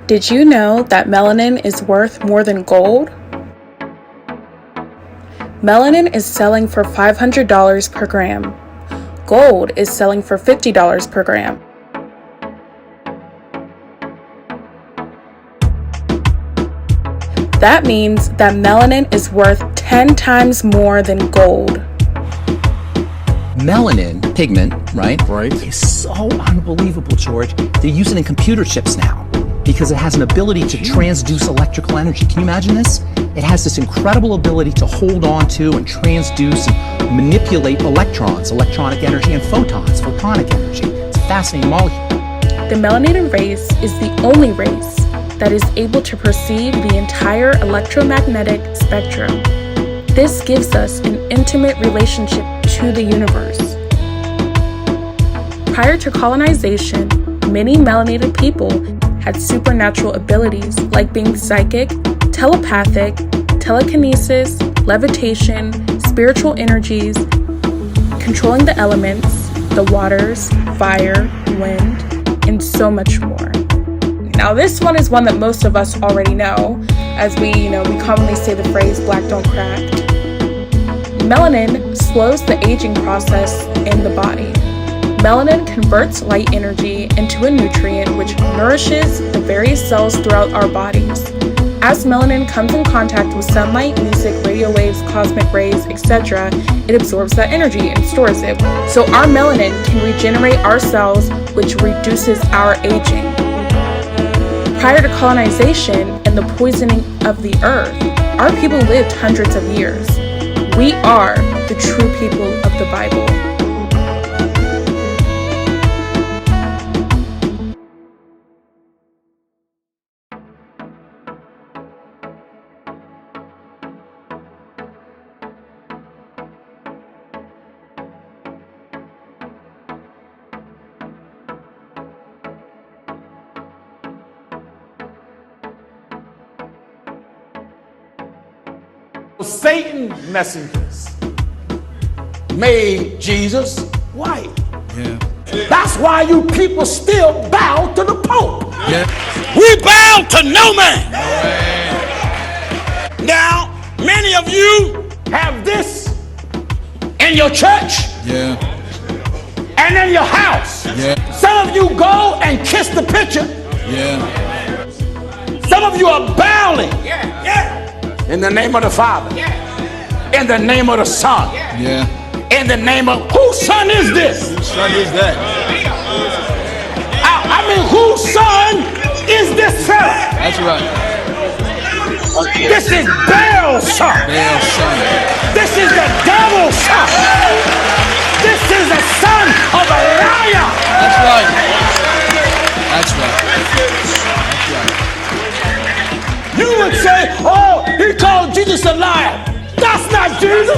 Did you know that melanin is worth more than gold? Melanin is selling for $500 per gram. Gold is selling for $50 per gram. That means that melanin is worth 10 times more than gold. Melanin pigment, right, is so unbelievable, George. They use it in computer chips now because it has an ability to transduce electrical energy. Can you imagine this? It has this incredible ability to hold on to and transduce and manipulate electrons, electronic energy, and photons, photonic energy. It's a fascinating molecule. The melanated race is the only race that is able to perceive the entire electromagnetic spectrum. This gives us an intimate relationship to the universe. Prior to colonization, many melanated people had supernatural abilities like being psychic, telepathic, telekinesis, levitation, spiritual energies, controlling the elements, the waters, fire, wind, and so much more. Now this one is one that most of us already know, as we commonly say the phrase black don't crack. Melanin slows the aging process in the body. Melanin converts light energy into a nutrient which nourishes the various cells throughout our bodies. As melanin comes in contact with sunlight, music, radio waves, cosmic rays, etc., it absorbs that energy and stores it. So our melanin can regenerate our cells, which reduces our aging. Prior to colonization and the poisoning of the earth, our people lived hundreds of years. We are the true people of the Bible. Satan messengers made Jesus white. Yeah. That's why you people still bow to the Pope. Yeah. We bow to no man. Now, many of you have this in your church Yeah. and in your house. Yeah. Some of you go and kiss the picture. Yeah. Some of you are bowing. In the name of the Father. In the name of the Son. Yeah. In the name of whose son is this? Whose son is that? I mean, whose son is this fella? That's right. This is Baal's son. Baal's son. This is the devil's son. This is the son of a liar. That's right. That's right. You would say, oh, he called Jesus a liar. That's not Jesus.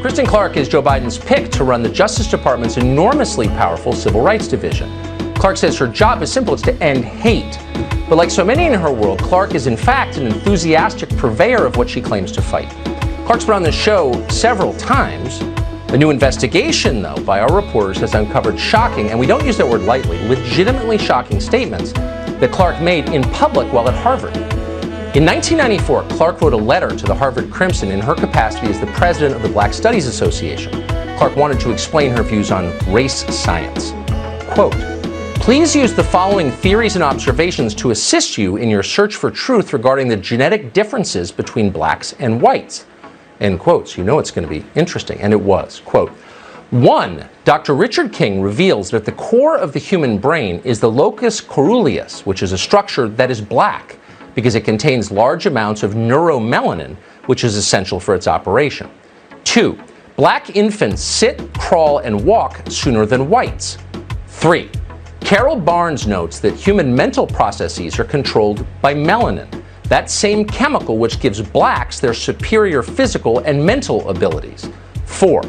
Kristen Clarke is Joe Biden's pick to run the Justice Department's enormously powerful Civil Rights Division. Clarke says her job is simple, it's to end hate. But like so many in her world, Clarke is in fact an enthusiastic purveyor of what she claims to fight. Clarke's been on the show several times. A new investigation, though, by our reporters has uncovered shocking, and we don't use that word lightly, legitimately shocking statements that Clarke made in public while at Harvard. In 1994, Clarke wrote a letter to the Harvard Crimson in her capacity as the president of the Black Studies Association. Clarke wanted to explain her views on race science. Quote, "Please use the following theories and observations to assist you in your search for truth regarding the genetic differences between blacks and whites." End quotes. You know it's going to be interesting, and it was. Quote, 1. Dr. Richard King reveals that at the core of the human brain is the locus coeruleus, which is a structure that is black because it contains large amounts of neuromelanin, which is essential for its operation. 2. Black infants sit, crawl, and walk sooner than whites. 3. Carol Barnes notes that human mental processes are controlled by melanin, that same chemical which gives blacks their superior physical and mental abilities. 4.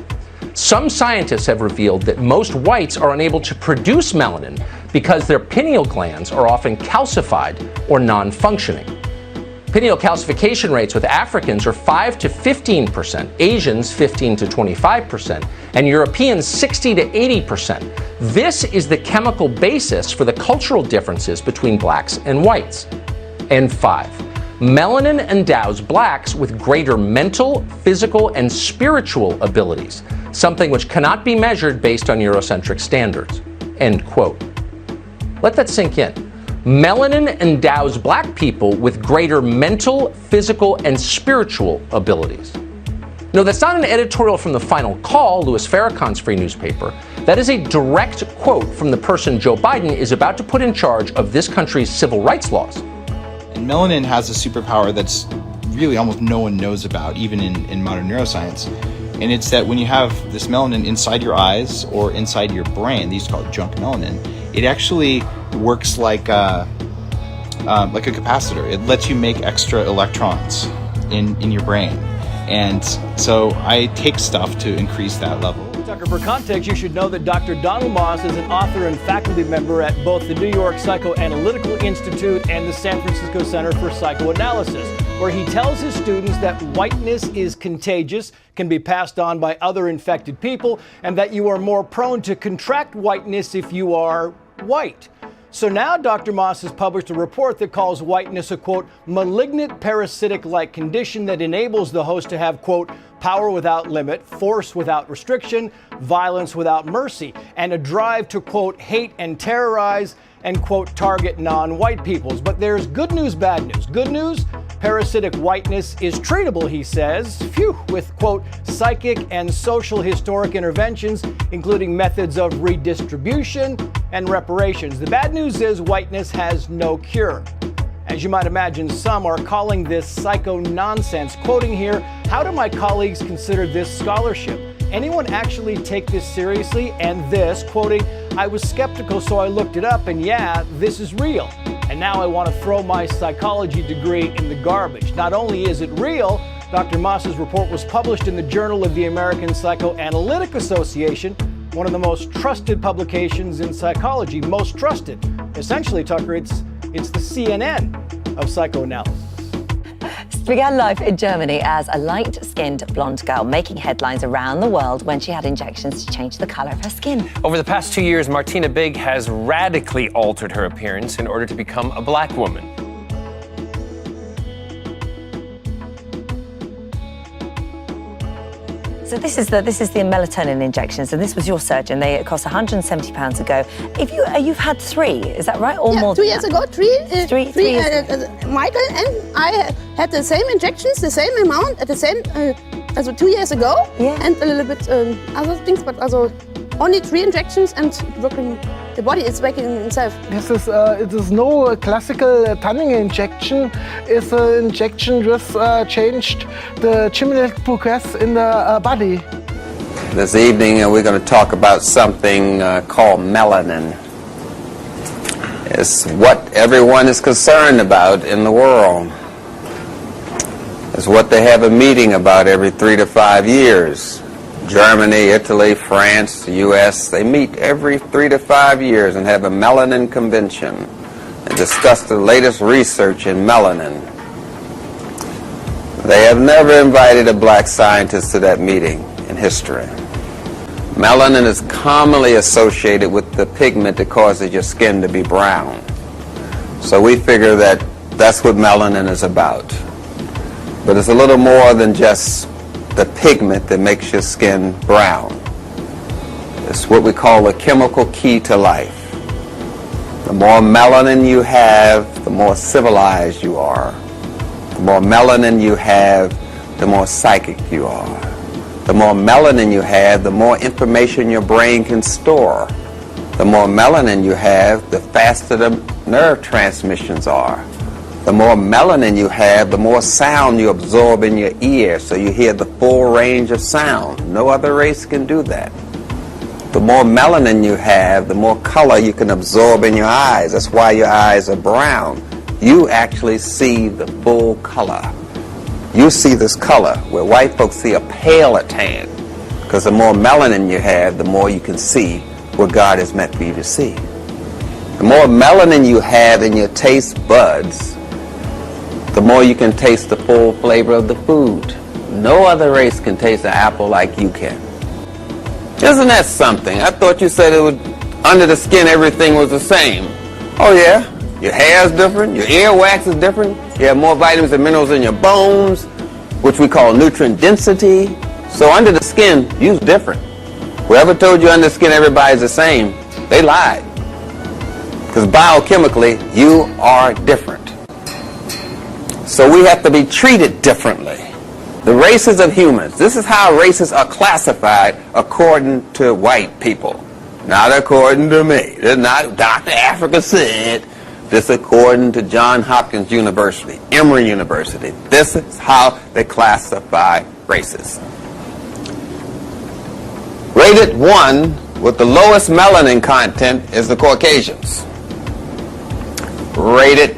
Some scientists have revealed that most whites are unable to produce melanin because their pineal glands are often calcified or non-functioning. Pineal calcification rates with Africans are 5 to 15%, Asians 15 to 25%, and Europeans 60 to 80%. This is the chemical basis for the cultural differences between blacks and whites. And 5, melanin endows blacks with greater mental, physical, and spiritual abilities, something which cannot be measured based on Eurocentric standards. End quote. Let that sink in. Melanin endows black people with greater mental, physical, and spiritual abilities. No, that's not an editorial from The Final Call, Louis Farrakhan's free newspaper. That is a direct quote from the person Joe Biden is about to put in charge of this country's civil rights laws. And melanin has a superpower that's really almost no one knows about, even in modern neuroscience. And it's that when you have this melanin inside your eyes or inside your brain, they used to call it junk melanin, it actually works like a capacitor. It lets you make extra electrons in your brain. And so I take stuff to increase that level. Tucker, for context, you should know that Dr. Donald Moss is an author and faculty member at both the New York Psychoanalytical Institute and the San Francisco Center for Psychoanalysis, where he tells his students that whiteness is contagious, can be passed on by other infected people, and that you are more prone to contract whiteness if you are white. So now Dr. Moss has published a report that calls whiteness a, quote, malignant parasitic-like condition that enables the host to have, quote, power without limit, force without restriction, violence without mercy, and a drive to, quote, hate and terrorize and, quote, target non-white peoples. But there's good news, bad news. Good news, parasitic whiteness is treatable, he says, with, quote, psychic and social historic interventions, including methods of redistribution and reparations. The bad news is whiteness has no cure. As you might imagine, some are calling this psycho-nonsense. Quoting here, how do my colleagues consider this scholarship? Anyone actually take this seriously? And this, quoting, I was skeptical, so I looked it up, and yeah, this is real. And now I want to throw my psychology degree in the garbage. Not only is it real, Dr. Moss's report was published in the Journal of the American Psychoanalytic Association, one of the most trusted publications in psychology, most trusted. Essentially, Tucker, it's the CNN of psychoanalysis. She began life in Germany as a light-skinned blonde girl, making headlines around the world when she had injections to change the color of her skin. Over the past 2 years, Martina Big has radically altered her appearance in order to become a black woman. So this is the melatonin injections, and this was your surgeon. They cost £170 ago. You've had 3, is that right? Or more? 2 years ago, three years. Michael and I had the same injections, the same amount at the same, 2 years ago. Yeah. And a little bit other things, but also only 3 injections and working. The body is working itself. It is no classical tanning injection. It's an injection which changed the genetic progress in the body. This evening we're going to talk about something called melanin. It's what everyone is concerned about in the world. It's what they have a meeting about every 3 to 5 years. Germany, Italy, France, the U.S., they meet every 3 to 5 years and have a melanin convention and discuss the latest research in melanin. They have never invited a black scientist to that meeting in history. Melanin is commonly associated with the pigment that causes your skin to be brown. So we figure that that's what melanin is about. But it's a little more than just the pigment that makes your skin brown. It's what we call a chemical key to life. The more melanin you have, the more civilized you are. The more melanin you have, the more psychic you are. The more melanin you have, the more information your brain can store. The more melanin you have, the faster the nerve transmissions are. The more melanin you have, the more sound you absorb in your ear, so you hear the full range of sound. No other race can do that. The more melanin you have, the more color you can absorb in your eyes. That's why your eyes are brown. You actually see the full color. You see this color, where white folks see a paler tan, because the more melanin you have, the more you can see what God has meant for you to see. The more melanin you have in your taste buds, the more you can taste the full flavor of the food. No other race can taste an apple like you can. Isn't that something? I thought you said it would, under the skin everything was the same. Oh yeah, your hair is different, your earwax is different, you have more vitamins and minerals in your bones, which we call nutrient density. So under the skin, you's different. Whoever told you under the skin everybody's the same, they lied. Because biochemically, you are different. So we have to be treated differently. The races of humans, this is how races are classified according to white people. Not according to me. This is not Dr. Africa said. This according to Johns Hopkins University, Emory University. This is how they classify races. Rated 1 with the lowest melanin content is the Caucasians. Rated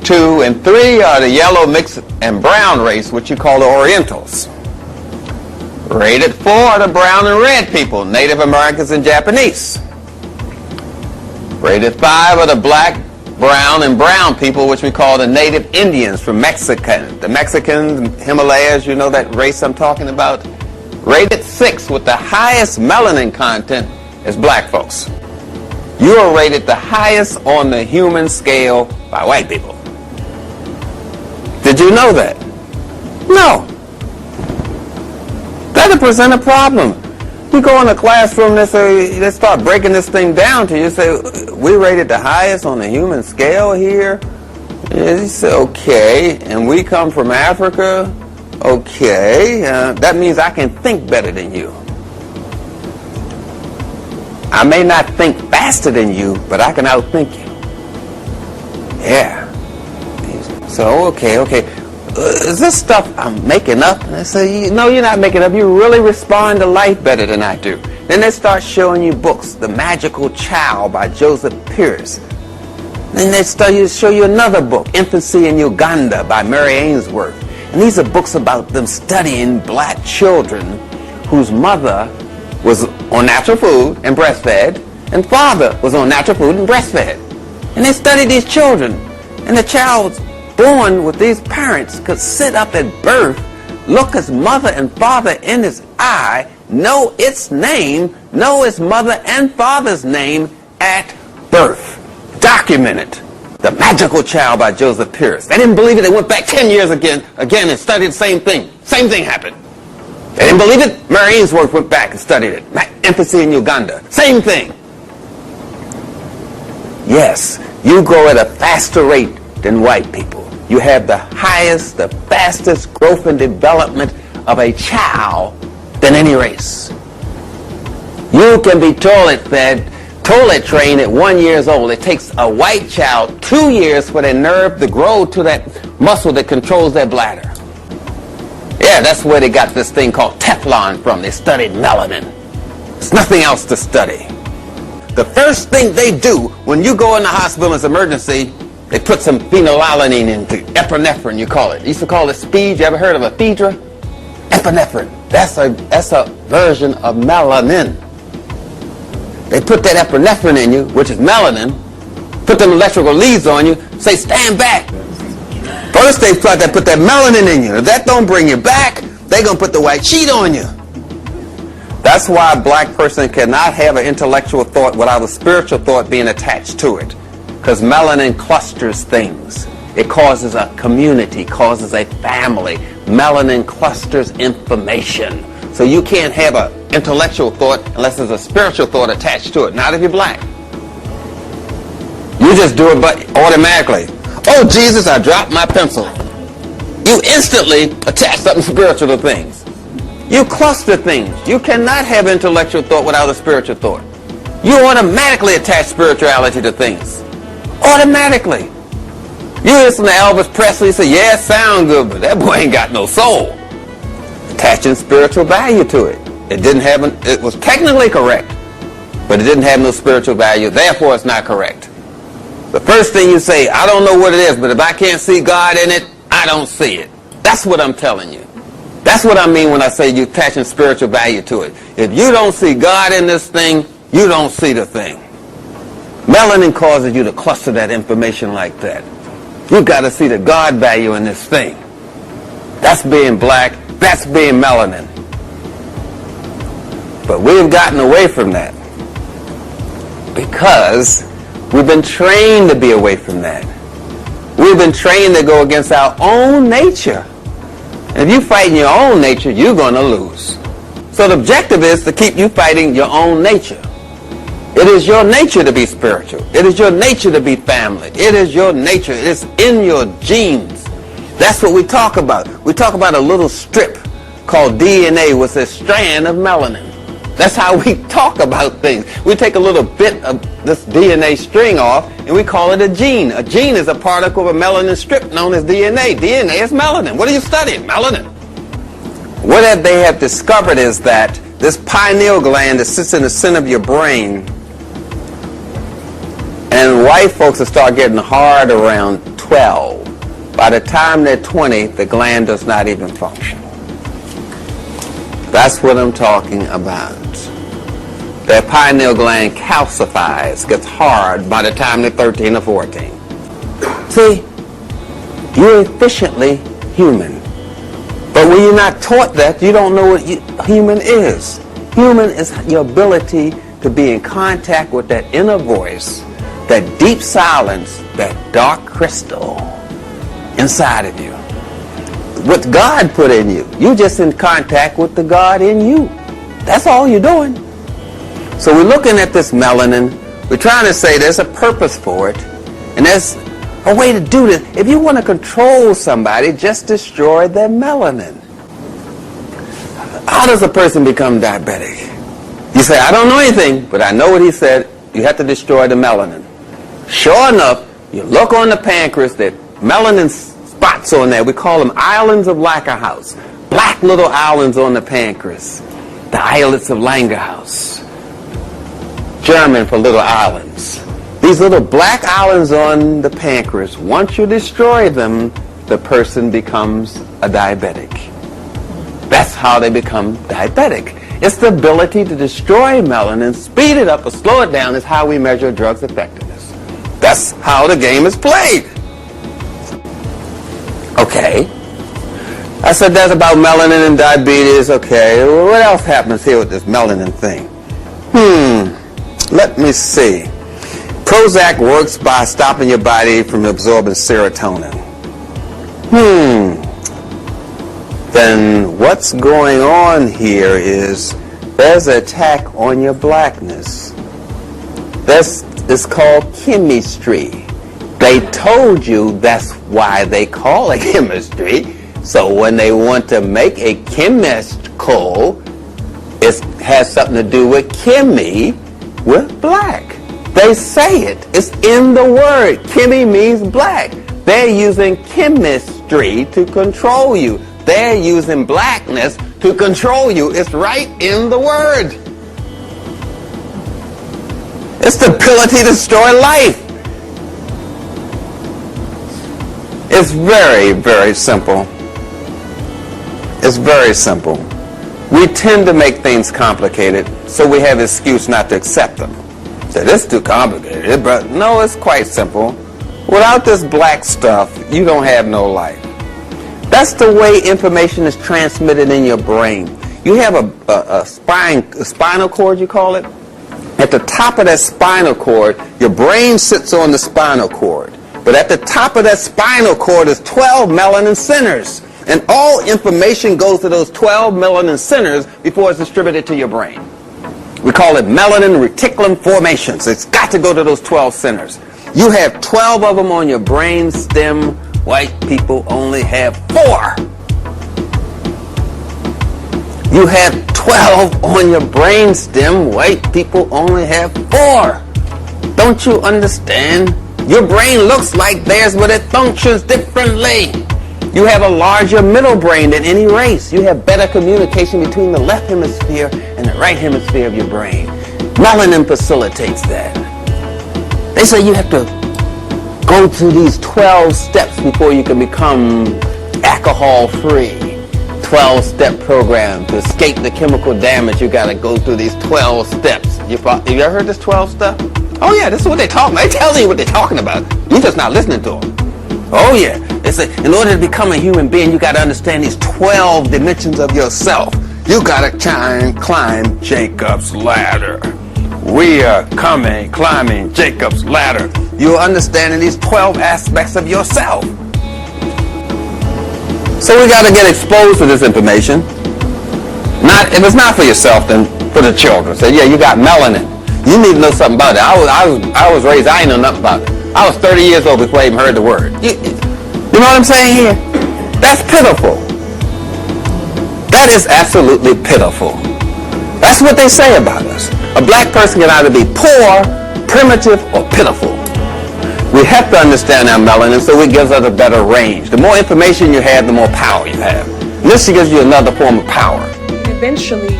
2 and 3 are the yellow, mixed, and brown race, which you call the Orientals. Rated 4 are the brown and red people, Native Americans and Japanese. Rated 5 are the black, brown, and brown people, which we call the native Indians from Mexico. The Mexicans, Himalayas, you know that race I'm talking about? Rated 6 with the highest melanin content is black folks. You are rated the highest on the human scale by white people. Did you know that? No. That'll present a problem. You go in a classroom, they start breaking this thing down to you. Say, we rated the highest on the human scale here. And you say, okay, and we come from Africa. Okay, that means I can think better than you. I may not think faster than you, but I can outthink you. Yeah. So, okay. Is this stuff I'm making up? And I say, no, you're not making up. You really respond to life better than I do. Then they start showing you books, The Magical Child by Joseph Pierce. Then they start to show you another book, Infancy in Uganda by Mary Ainsworth. And these are books about them studying black children whose mother was on natural food and breastfed, and father was on natural food and breastfed. And they studied these children. And the child born with these parents could sit up at birth, look his mother and father in his eye, know its name, know his mother and father's name at birth. Documented. The Magical Child by Joseph Pierce. They didn't believe it. They went back 10 years again and studied the same thing. Same thing happened. They didn't believe it. Mary Ainsworth went back and studied it. Infancy in Uganda. Same thing. Yes, you grow at a faster rate than white people. You have the highest, the fastest growth and development of a child than any race. You can be toilet fed, toilet trained at 1 year old. It takes a white child 2 years for their nerve to grow to that muscle that controls their bladder. Yeah, that's where they got this thing called Teflon from. They studied melanin. There's nothing else to study. The first thing they do when you go in the hospital as emergency, they put some phenylalanine into epinephrine, you call it. You used to call it speed. You ever heard of ephedra? Epinephrine. That's a version of melanin. They put that epinephrine in you, which is melanin, put them electrical leads on you, say stand back. First they put that melanin in you. If that don't bring you back, they're going to put the white sheet on you. That's why a black person cannot have an intellectual thought without a spiritual thought being attached to it. Because melanin clusters things. It causes a community, causes a family. Melanin clusters information. So you can't have an intellectual thought unless there's a spiritual thought attached to it. Not if you're black. You just do it but automatically. Oh, Jesus, I dropped my pencil. You instantly attach something spiritual to things. You cluster things. You cannot have intellectual thought without a spiritual thought. You automatically attach spirituality to things. Automatically. You listen to Elvis Presley, say, yeah, it sound good, but that boy ain't got no soul. Attaching spiritual value to it. It was technically correct, but it didn't have no spiritual value, therefore it's not correct. The first thing you say, I don't know what it is, but if I can't see God in it, I don't see it. That's what I'm telling you. That's what I mean when I say you're attaching spiritual value to it. If you don't see God in this thing, you don't see the thing. Melanin causes you to cluster that information like that. You've got to see the God value in this thing. That's being black. That's being melanin. But we've gotten away from that because we've been trained to be away from that. We've been trained to go against our own nature. And if you fight in your own nature, you're going to lose. So the objective is to keep you fighting your own nature. It is your nature to be spiritual. It is your nature to be family. It is your nature. It's in your genes. That's what we talk about. We talk about a little strip called DNA with a strand of melanin. That's how we talk about things. We take a little bit of this DNA string off and we call it a gene. A gene is a particle of a melanin strip known as DNA. DNA is melanin. What are you studying? Melanin. What they have discovered is that this pineal gland that sits in the center of your brain, and white folks will start getting hard around 12. By the time they're 20, the gland does not even function. That's what I'm talking about. Their pineal gland calcifies, gets hard by the time they're 13 or 14. See, you're efficiently human. But when you're not taught that, you don't know what human is. Human is your ability to be in contact with that inner voice, that deep silence, that dark crystal inside of you. What God put in you. You're just in contact with the God in you. That's all you're doing. So we're looking at this melanin. We're trying to say there's a purpose for it. And there's a way to do this. If you want to control somebody, just destroy their melanin. How does a person become diabetic? You say, I don't know anything, but I know what he said. You have to destroy the melanin. Sure enough, you look on the pancreas, that melanin spots on there. We call them islands of Langerhans. Black little islands on the pancreas. The islets of Langerhans. German for little islands. These little black islands on the pancreas, once you destroy them, the person becomes a diabetic. That's how they become diabetic. It's the ability to destroy melanin, speed it up or slow it down is how we measure drugs' effectiveness. That's how the game is played. Okay. I said that's about melanin and diabetes. Okay. Well, what else happens here with this melanin thing? Let me see. Prozac works by stopping your body from absorbing serotonin. Then what's going on here is there's an attack on your blackness. This is called chemistry. They told you that's why they call it chemistry. So when they want to make a chemical, it has something to do with chemi, with black. They say it. It's in the word. Chemi means black. They're using chemistry to control you. They're using blackness to control you. It's right in the word. It's the ability to destroy life. It's very, very simple. It's very simple. We tend to make things complicated, so we have an excuse not to accept them. Say, this is too complicated, but no, it's quite simple. Without this black stuff, you don't have no life. That's the way information is transmitted in your brain. You have a spinal cord, you call it. At the top of that spinal cord, your brain sits on the spinal cord. But at the top of that spinal cord is 12 melanin centers. And all information goes to those 12 melanin centers before it's distributed to your brain. We call it melanin reticulum formations. It's got to go to those 12 centers. You have 12 of them on your brain stem. White people only have 4. You have 12 on your brain stem. White people only have 4. Don't you understand? Your brain looks like theirs, but it functions differently. You have a larger middle brain than any race. You have better communication between the left hemisphere and the right hemisphere of your brain. Melanin facilitates that. They say you have to go through these 12 steps before you can become alcohol-free. 12-step program. To escape the chemical damage, you got to go through these 12 steps. Have you ever heard this 12 step? Oh yeah, this is what they're talking about. They're telling you what they're talking about. You're just not listening to them. Oh yeah. In order to become a human being, you got to understand these 12 dimensions of yourself. You got to climb Jacob's ladder. We are climbing Jacob's ladder. You're understanding these 12 aspects of yourself. So we got to get exposed to this information. If it's not for yourself, then for the children. Say, yeah, you got melanin. You need to know something about it. I was raised, I ain't know nothing about it. I was 30 years old before I even heard the word. You know what I'm saying here? That's pitiful. That is absolutely pitiful. That's what they say about us. A black person can either be poor, primitive, or pitiful. We have to understand our melanin so it gives us a better range. The more information you have, the more power you have. And this gives you another form of power. Eventually,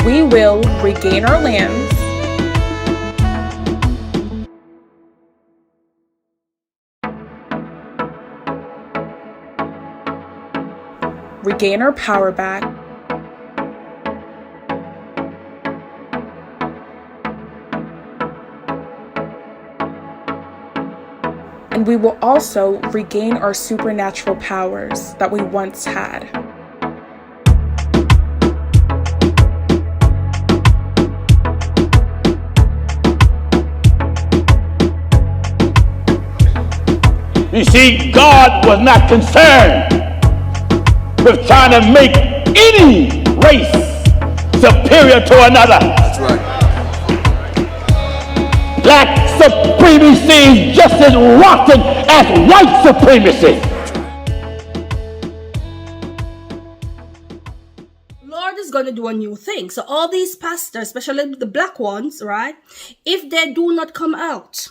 we will regain our lands, regain our power back, and we will also regain our supernatural powers that we once had. You see, God was not concerned with trying to make any race superior to another. That's right. Black supremacy is just as rotten as white supremacy. Lord is going to do a new thing. So all these pastors, especially the black ones, right? If they do not come out,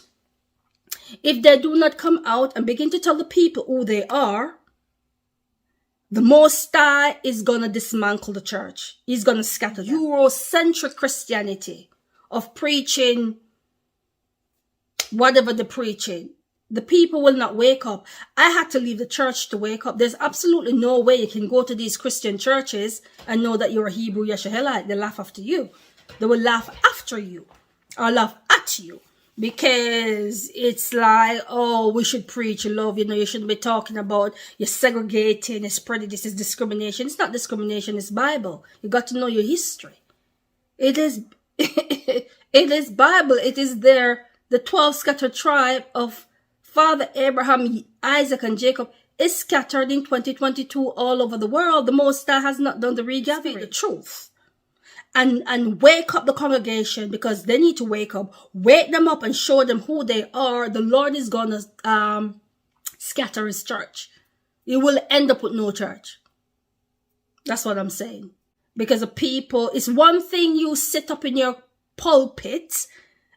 and begin to tell the people who they are, the Most High is going to dismantle the church. He's going to scatter them. Eurocentric Christianity of preaching whatever they're preaching. The people will not wake up. I had to leave the church to wake up. There's absolutely no way you can go to these Christian churches and know that you're a Hebrew Israelite. They laugh after you. They will laugh after you or laugh at you. Because it's like, oh, we should preach love. You know, you shouldn't be talking about you're segregating, it's prejudice, it's discrimination. It's not discrimination, it's Bible. You got to know your history. It is Bible. It is there. The 12 scattered tribe of Father Abraham, Isaac, and Jacob is scattered in 2022 all over the world. The Most High has not done the regathering. The truth. And wake up the congregation, because they need to wake up. Wake them up and show them who they are. The Lord is going to scatter his church. You will end up with no church. That's what I'm saying. Because the people, it's one thing you sit up in your pulpit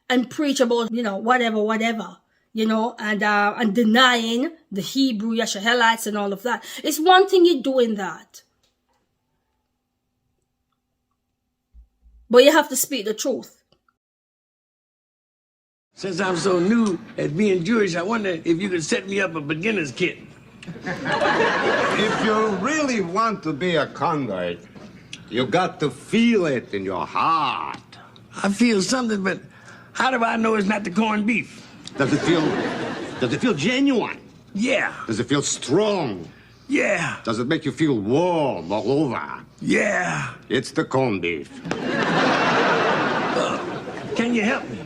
and preach about, you know, whatever, you know, and denying the Hebrew Israelites and all of that. It's one thing you doing that. But you have to speak the truth. Since I'm so new at being Jewish, I wonder if you could set me up a beginner's kit. If you really want to be a convert, you got to feel it in your heart. I feel something, but how do I know it's not the corned beef? Does it feel genuine? Yeah. Does it feel strong? Yeah. Does it make you feel warm all over? Yeah. It's the corned beef. Can you help me?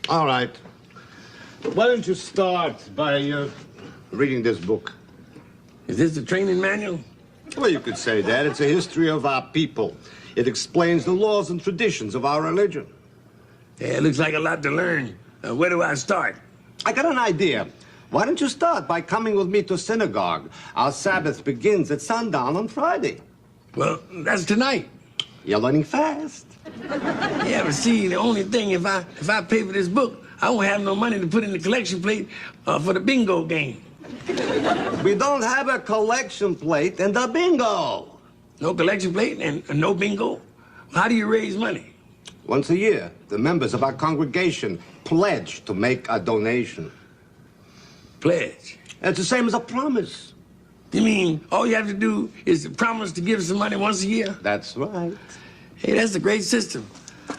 All right. Why don't you start by reading this book? Is this the training manual? Well, you could say that. It's a history of our people. It explains the laws and traditions of our religion. Yeah, it looks like a lot to learn. Where do I start? I got an idea. Why don't you start by coming with me to synagogue? Our Sabbath begins at sundown on Friday. Well, that's tonight. You're learning fast. Yeah, but see, the only thing, if I pay for this book, I won't have no money to put in the collection plate for the bingo game. We don't have a collection plate in the bingo. No collection plate and no bingo? How do you raise money? Once a year, the members of our congregation pledge to make a donation. Pledge? It's the same as a promise. You mean all you have to do is promise to give some money once a year? That's right. Hey, that's a great system.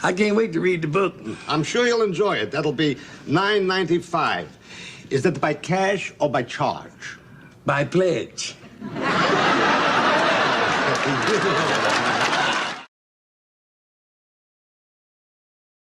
I can't wait to read the book. I'm sure you'll enjoy it. That'll be $9.95. Is that by cash or by charge? By pledge.